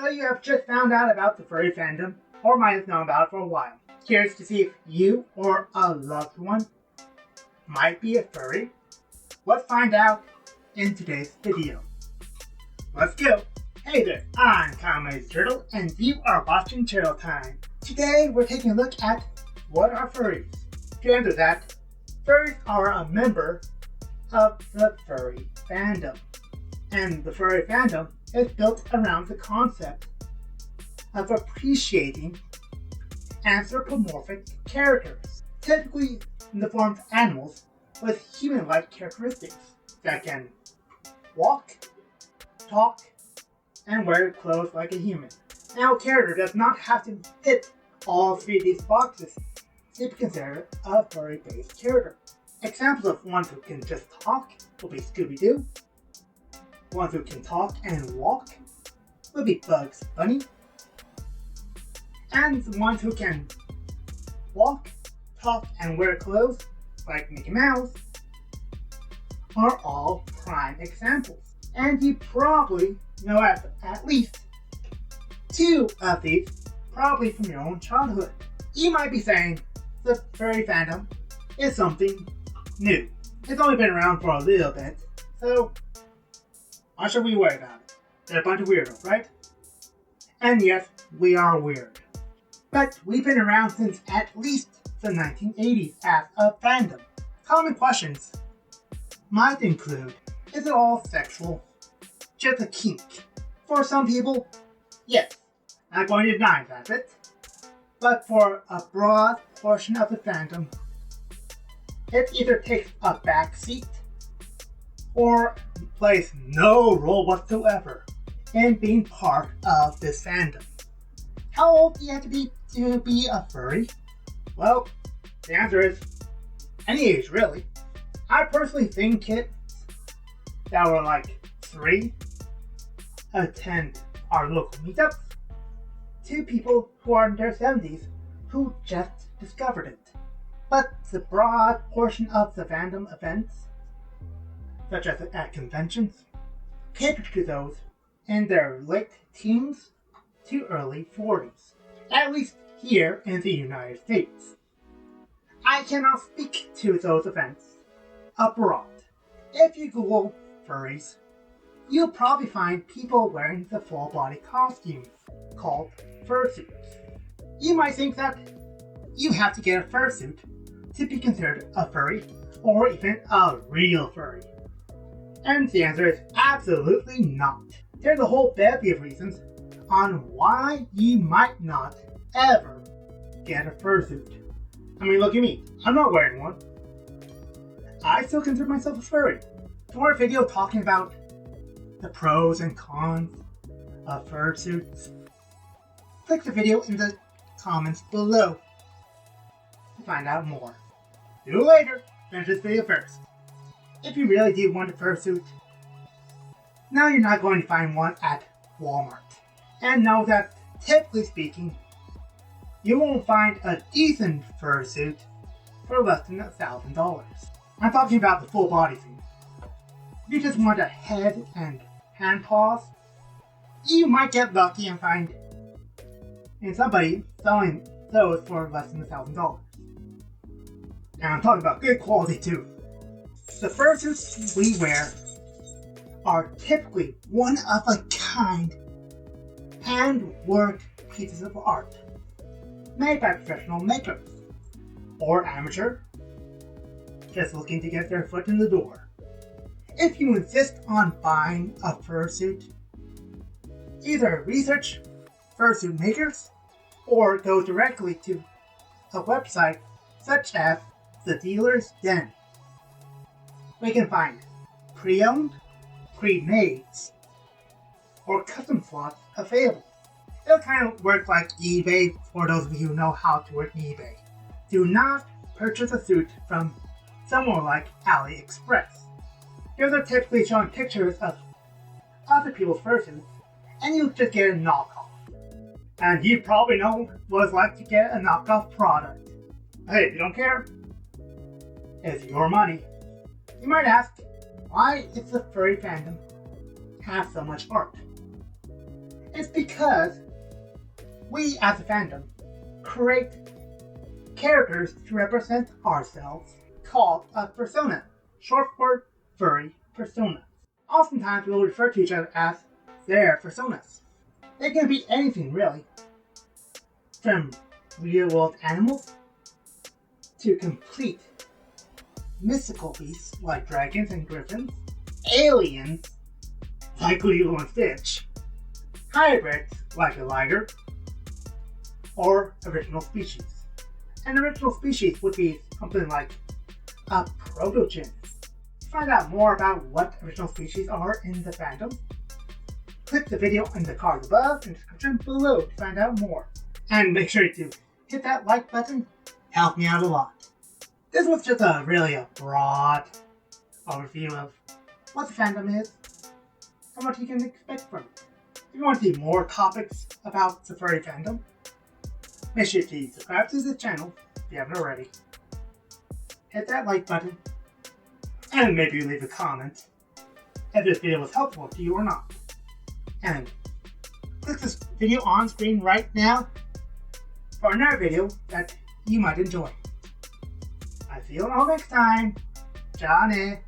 So you have just found out about the furry fandom, or might have known about it for a while. Curious to see if you or a loved one might be a furry? Let's find out in today's video. Let's go! Hey there, I'm Kame's Turtle, and you are watching Turtle Time. Today we're taking a look at what are furries. To answer that, furries are a member of the furry fandom. And the furry fandom is built around the concept of appreciating anthropomorphic characters, typically in the form of animals with human-like characteristics that can walk, talk, and wear clothes like a human. Now, a character does not have to hit all three of these boxes to be considered a furry-based character. Examples of ones who can just talk will be Scooby-Doo. Ones who can talk and walk will be Bugs Bunny. And the ones who can walk, talk, and wear clothes like Mickey Mouse are all prime examples. And you probably know at least two of these, probably from your own childhood. You might be saying the furry fandom is something new. It's only been around for a little bit, so why should we worry about it? They're a bunch of weirdos, right? And yes, we are weird. But we've been around since at least the 1980s as a fandom. Common questions might include, is it all sexual? Just a kink? For some people, yes. Not going to deny that bit. But for a broad portion of the fandom, it either takes a backseat or plays no role whatsoever in being part of this fandom. How old do you have to be a furry? Well, the answer is any age, really. I personally think kids that were like 3 attend our local meetups to people who are in their 70s who just discovered it. But the broad portion of the fandom events, such as at conventions, cater to those in their late teens to early 40s, at least here in the United States. I cannot speak to those events abroad. If you Google furries, you'll probably find people wearing the full body costumes called fursuits. You might think that you have to get a fursuit to be considered a furry or even a real furry. And the answer is absolutely not. There's a whole bevy of reasons on why you might not ever get a fursuit. I mean, look at me. I'm not wearing one. I still consider myself a furry. For a video talking about the pros and cons of fursuits, click the video in the comments below to find out more. Do it later. Finish this video first. If you really do want a fursuit, now you're not going to find one at Walmart. And know that, typically speaking, you won't find a decent fursuit for less than $1,000. I'm talking about the full body thing. If you just want a head and hand paws, you might get lucky and find somebody selling those for less than $1,000. And I'm talking about good quality too. The fursuits we wear are typically one-of-a-kind hand-worked pieces of art made by professional makers or amateur just looking to get their foot in the door. If you insist on buying a fursuit, either research fursuit makers or go directly to a website such as the Dealer's Den. We can find pre-owned, pre-made, or custom slots available. It'll kind of work like eBay for those of you who know how to work eBay. Do not purchase a suit from somewhere like AliExpress. Those are typically showing pictures of other people's fursuits, and you just get a knockoff. And you probably know what it's like to get a knockoff product. Hey, if you don't care, it's your money. You might ask, why is the furry fandom have so much art? It's because we as a fandom create characters to represent ourselves called a persona, short for furry persona. Oftentimes we will refer to each other as their personas. They can be anything really, from real-world animals to complete mystical beasts like dragons and griffins, aliens like Lilo and Stitch, hybrids like a liger, or original species. An original species would be something like a protogen. To find out more about what original species are in the fandom, click the video in the card above and description below to find out more. And make sure to hit that like button, help me out a lot. This was just a broad overview of what the fandom is and what you can expect from it. If you want to see more topics about the furry fandom, make sure to subscribe to the channel if you haven't already. Hit that like button, and maybe leave a comment if this video was helpful to you or not. And click this video on screen right now for another video that you might enjoy. I'll see you all next time. Johnny.